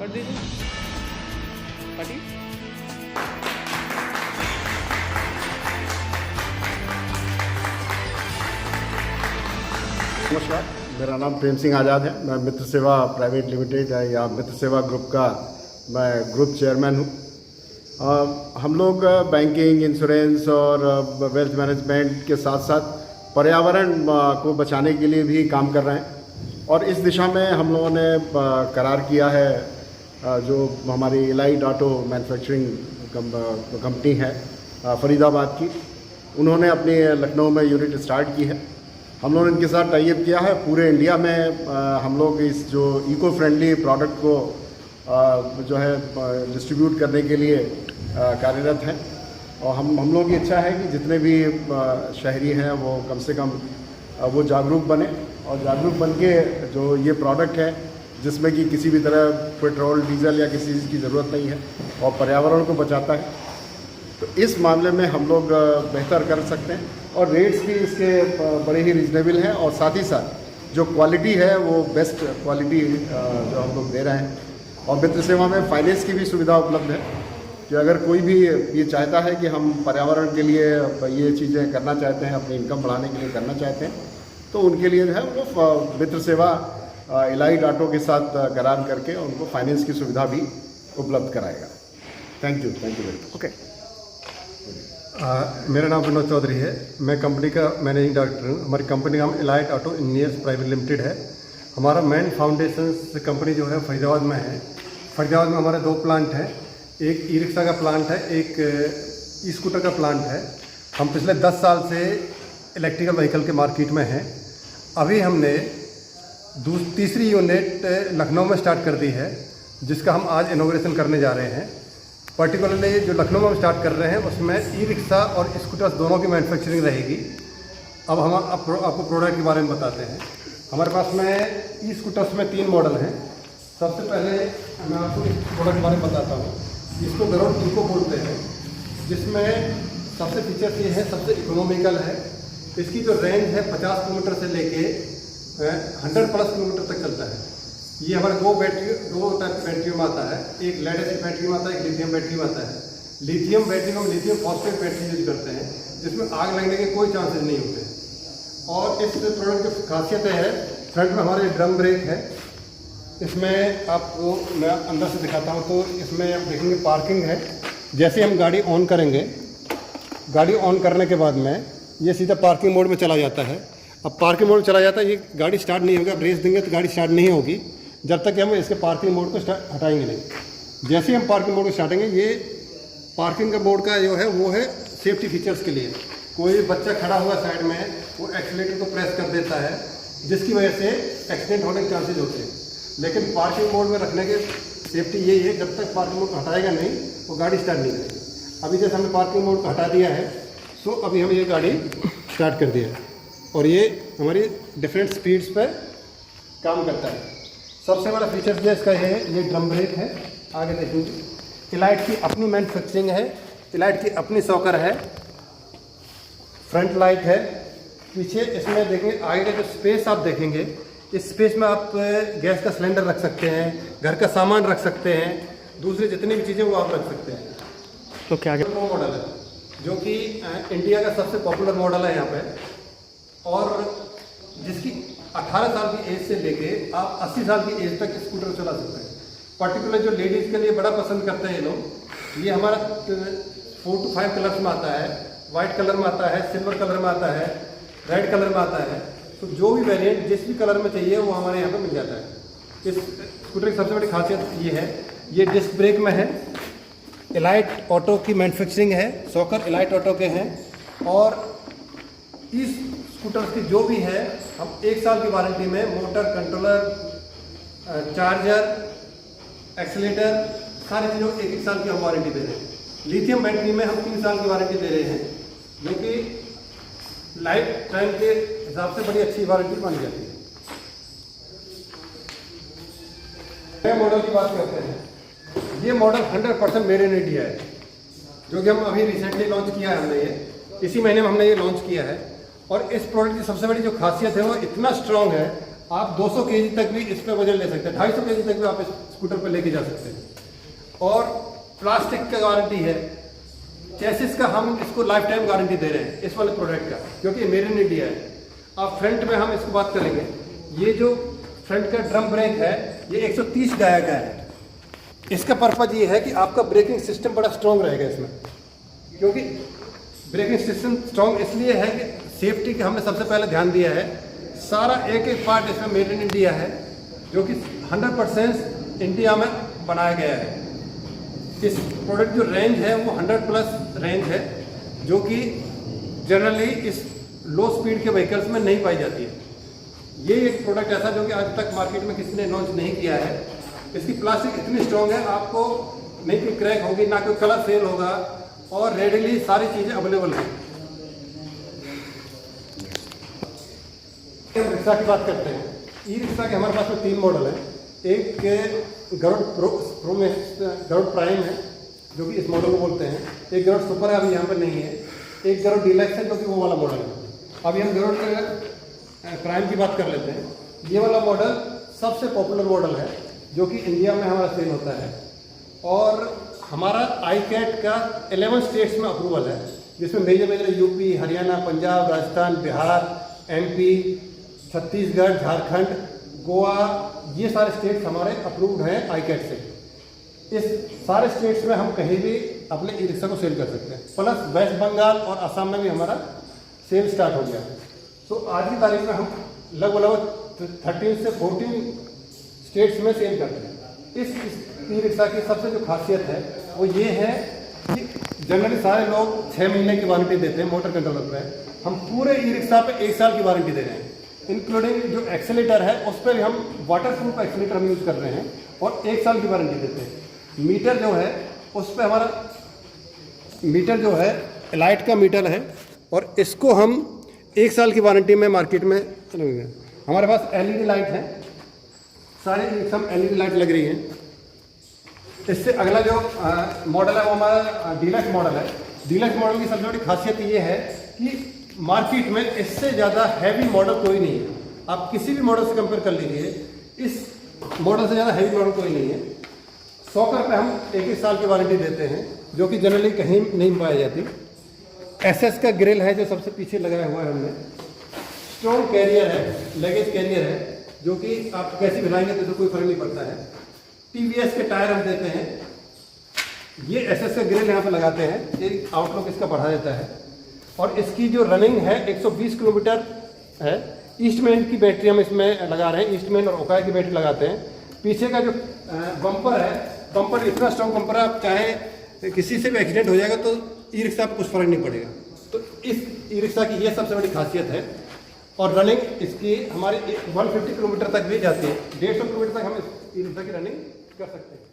कर दीजिए काटिए। नमस्कार, मेरा नाम प्रेम सिंह आज़ाद है। मैं मित्र सेवा प्राइवेट लिमिटेड है या मित्र सेवा ग्रुप का मैं ग्रुप चेयरमैन हूँ। हम लोग बैंकिंग, इंश्योरेंस और वेल्थ मैनेजमेंट के साथ साथ पर्यावरण को बचाने के लिए भी काम कर रहे हैं और इस दिशा में हम लोगों ने करार किया है। जो हमारी इलाइट ऑटो मैन्युफैक्चरिंग कंपनी है फरीदाबाद की, उन्होंने अपनी लखनऊ में यूनिट स्टार्ट की है। हम लोगों ने इनके साथ टाई अप किया है। पूरे इंडिया में हम लोग इस जो इको फ्रेंडली प्रोडक्ट को जो है डिस्ट्रीब्यूट करने के लिए कार्यरत हैं और हम लोगों की इच्छा है कि जितने भी शहरी हैं वो कम से कम वो जागरूक बने और जागरूक बन के जो ये प्रोडक्ट है जिसमें कि किसी भी तरह पेट्रोल, डीजल या किसी चीज़ की ज़रूरत नहीं है और पर्यावरण को बचाता है, तो इस मामले में हम लोग बेहतर कर सकते हैं और रेट्स भी इसके बड़े ही रीजनेबल हैं और साथ ही साथ जो क्वालिटी है वो बेस्ट क्वालिटी जो हम लोग दे रहे हैं। और मित्र सेवा में फाइनेंस की भी सुविधा उपलब्ध है कि अगर कोई भी ये चाहता है कि हम पर्यावरण के लिए ये चीज़ें करना चाहते हैं, अपनी इनकम बढ़ाने के लिए करना चाहते हैं, तो उनके लिए जो है वो मित्र सेवा इलाइट ऑटो के साथ करार करके उनको फाइनेंस की सुविधा भी उपलब्ध कराएगा। Thank you very much. Okay. मेरा नाम विनोद चौधरी है। मैं कंपनी का मैनेजिंग डायरेक्टर हूँ। हमारी कंपनी का नाम elite auto engineers private limited है। हमारा मेन फाउंडेशन कंपनी जो है फरीदाबाद में है। फरीदाबाद में हमारे 2 प्लांट हैं, एक ई रिक्शा का प्लांट है, एक ई स्कूटर का प्लांट है। हम पिछले 10 साल से इलेक्ट्रिकल व्हीकल के मार्केट में हैं। अभी हमने तीसरी यूनिट लखनऊ में स्टार्ट कर दी है, जिसका हम आज इनॉग्रेशन करने जा रहे हैं। पर्टिकुलरली जो लखनऊ में हम स्टार्ट कर रहे हैं उसमें ई रिक्शा और स्कूटर्स दोनों की मैन्युफैक्चरिंग रहेगी। अब हम आपको प्रोडक्ट के बारे में बताते हैं। हमारे पास में ई स्कूटर्स में 3 मॉडल हैं। सबसे पहले मैं आपको इस प्रोडक्ट के बारे में बताता हूँ। इसको गरुड़ इको बोलते हैं, जिसमें सबसे फीचर्स ये है, सबसे इकोनॉमिकल है। इसकी जो रेंज है 50 किलोमीटर से लेके 100+ किलोमीटर तक चलता है। ये हमारे 2 टाइप की बैटरी में आता है। एक लेड एसिड बैटरी में आता है, एक लिथियम बैटरी में आता है। लिथियम बैटरी में हम लिथियम फॉस्फेट बैटरी यूज करते हैं, जिसमें आग लगने के कोई चांसेस नहीं होते। और इस प्रोडक्ट की खासियत है, फ्रंट में हमारे ड्रम ब्रेक है। इसमें आपको मैं अंदर से दिखाता हूँ। तो इसमें आप देखेंगे पार्किंग है। जैसे हम गाड़ी ऑन करेंगे, गाड़ी ऑन करने के बाद में ये सीधा पार्किंग मोड में चला जाता है। अब पार्किंग मोड में चला जाता है, ये गाड़ी स्टार्ट नहीं होगी। आप रेस देंगे तो गाड़ी स्टार्ट नहीं होगी जब तक कि हम इसके पार्किंग मोड को हटाएंगे नहीं। जैसे ही हम पार्किंग मोड को स्टार्टेंगे, ये पार्किंग का मोड का जो है वो है सेफ्टी फीचर्स के लिए। कोई बच्चा खड़ा हुआ साइड में, वो एक्सीलेटर को प्रेस कर देता है, जिसकी वजह से एक्सीडेंट होने के चांसेज होते हैं। लेकिन पार्किंग मोड में रखने के सेफ्टी यही है, जब तक पार्किंग मोड को हटाएगा नहीं वो गाड़ी स्टार्ट नहीं करेगी। अभी जैसे हमने पार्किंग मोड को हटा दिया है, सो अभी हम ये गाड़ी स्टार्ट कर दिया है और ये हमारी डिफरेंट स्पीड्स पर काम करता है। सबसे बड़ा फीचर जो इसका है, ये ड्रम ब्रेक है। आगे देखेंगे, इलाइट की अपनी मैन्युफैक्चरिंग है, इलाइट की अपनी सॉकर है, फ्रंट लाइट है। पीछे इसमें देखेंगे, आगे का जो स्पेस आप देखेंगे, इस स्पेस में आप गैस का सिलेंडर रख सकते हैं, घर का सामान रख सकते हैं, दूसरी जितनी भी चीज़ें वो आप रख सकते हैं। तो क्या वो मॉडल है जो कि इंडिया का सबसे पॉपुलर मॉडल है यहाँ पे, और जिसकी 18 साल की एज से लेके आप 80 साल की एज तक स्कूटर चला सकते हैं। पर्टिकुलर जो लेडीज़ के लिए बड़ा पसंद करते हैं ये लोग, ये हमारा 4 to 5 कलर्स में आता है। वाइट कलर में आता है, सिल्वर कलर में आता है, रेड कलर में आता है। तो जो भी वेरिएंट जिस भी कलर में चाहिए वो हमारे यहाँ पे मिल जाता है। इस स्कूटर की सबसे बड़ी खासियत ये है, ये डिस्क ब्रेक में है, इलाइट ऑटो की मैन्युफैक्चरिंग है, सॉकर इलाइट ऑटो के हैं। और इस स्कूटर की जो भी है, हम 1 साल की वारंटी में मोटर, कंट्रोलर, चार्जर, एक्सीलेटर, सारी चीज़ों 1 साल की हम वारंटी दे रहे हैं। लिथियम बैटरी में हम 3 साल की वारंटी दे रहे हैं, जो कि लाइफ टाइम के हिसाब से बड़ी अच्छी वारंटी मानी जाती है। नए मॉडल की बात करते हैं। ये मॉडल 100% मेड इन इंडिया है, जो कि हम अभी रिसेंटली लॉन्च किया है। हमने इसी महीने में हमने ये लॉन्च किया है। और इस प्रोडक्ट की सबसे बड़ी जो खासियत है वो इतना स्ट्रॉन्ग है, आप 200 केजी तक भी इस पर वजन ले सकते हैं, 250 केजी तक भी आप इस स्कूटर पर लेके जा सकते हैं। और प्लास्टिक का गारंटी है, चेसिस का हम इसको लाइफ टाइम गारंटी दे रहे हैं इस वाले प्रोडक्ट का, क्योंकि मेड इन इंडिया है। अब फ्रंट में हम इसको बात करेंगे, ये जो फ्रंट का ड्रम ब्रेक है ये 130 डाया का है। इसका पर्पज ये है कि आपका ब्रेकिंग सिस्टम बड़ा स्ट्रॉन्ग रहेगा इसमें, क्योंकि ब्रेकिंग सिस्टम स्ट्रॉन्ग इसलिए है कि सेफ्टी का हमने सबसे पहले ध्यान दिया है। सारा एक एक पार्ट इसमें मेड इन इंडिया है, जो कि 100% इंडिया में बनाया गया है। इस प्रोडक्ट जो रेंज है वो 100+ रेंज है, जो कि जनरली इस लो स्पीड के व्हीकल्स में नहीं पाई जाती है। ये एक प्रोडक्ट ऐसा जो कि आज तक मार्केट में किसी ने लॉन्च नहीं किया है। इसकी प्लास्टिक इतनी स्ट्रॉन्ग है, आपको नहीं कोई क्रैक होगी, ना कोई कलर फेल होगा, और रेडीली सारी चीज़ें अवेलेबल हैं। रिक्शा की बात करते हैं। ई रिक्शा के हमारे पास में 3 मॉडल हैं। एक गरुड़ प्रो में गरुड़ प्राइम है, जो कि इस मॉडल को बोलते हैं। एक गरुड़ सुपर है, अभी यहाँ पर नहीं है। एक गरुड़ डीलक्स है, जो कि वो वाला मॉडल है। अभी हम गरुड़ प्राइम की बात कर लेते हैं। ये वाला मॉडल सबसे पॉपुलर मॉडल है, जो कि इंडिया में हमारा सेल होता है, और हमारा ICAT का 11 स्टेट्स में अप्रूवल है, जिसमें major UP, Haryana, Punjab, Rajasthan, Bihar, MP, Chhattisgarh, Jharkhand, Goa, ये सारे स्टेट्स हमारे अप्रूव्ड हैं ICAT से। इस सारे स्टेट्स में हम कहीं भी अपने ई रिक्शा को सेल कर सकते हैं। प्लस वेस्ट बंगाल और असम में भी हमारा सेल स्टार्ट हो गया है। तो आज की तारीख में हम लगभग 13 से 14 स्टेट्स में सेल करते हैं। इस ई रिक्शा की सबसे जो खासियत है वो ये है कि जनरली सारे लोग 6 महीने की वारंटी देते हैं मोटर कंट्रोलर पे। हम पूरे ई रिक्शा पे 1 साल की वारंटी दे रहे हैं, इंक्लूडिंग जो एक्सेलेटर है उस पर भी हम वाटर प्रूफ एक्सेलेटर हम यूज़ कर रहे हैं, और 1 साल की वारंटी देते हैं। मीटर जो है उस पर हमारा मीटर जो है एलाइट का मीटर है, और इसको हम 1 साल की वारंटी में मार्केट में हमारे पास LED लाइट है, सारे सब LED लाइट लग रही हैं। इससे अगला जो मॉडल है वो हमारा डीलक्स मॉडल है। डीलक्स मॉडल की सबसे बड़ी खासियत ये है कि मार्केट में इससे ज़्यादा हैवी मॉडल कोई नहीं है। आप किसी भी मॉडल से कंपेयर कर लीजिए, इस मॉडल से ज़्यादा हैवी मॉडल कोई नहीं है। सॉकर पे हम 1 साल की वारंटी देते हैं, जो कि जनरली कहीं नहीं पाई जाती। SS का ग्रिल है जो सबसे पीछे लगाया हुआ है हमने। स्ट्रॉन्ग कैरियर है, लगेज कैरियर है, जो कि आप कैसे भिलाएंगे तो कोई फर्क नहीं पड़ता है। TVS के टायर हम देते हैं। ये SS का ग्रिल यहाँ पे लगाते हैं, ये आउटलुक इसका बढ़ा देता है। और इसकी जो रनिंग है 120 किलोमीटर है। ईस्टमैन की बैटरी हम इसमें लगा रहे हैं, ईस्टमैन और ओकाई की बैटरी लगाते हैं। पीछे का जो बम्पर है, बम्पर इतना स्ट्रॉन्ग बम्पर है, आप चाहे किसी से भी एक्सीडेंट हो जाएगा तो ई रिक्शा पर कुछ फर्क नहीं पड़ेगा। तो इस ई रिक्शा की ये सबसे बड़ी खासियत है। और रनिंग इसकी हमारी 150 किलोमीटर तक भी जाती है। 150 किलोमीटर तक हम इस ई रिक्शा की रनिंग कर सकते हैं।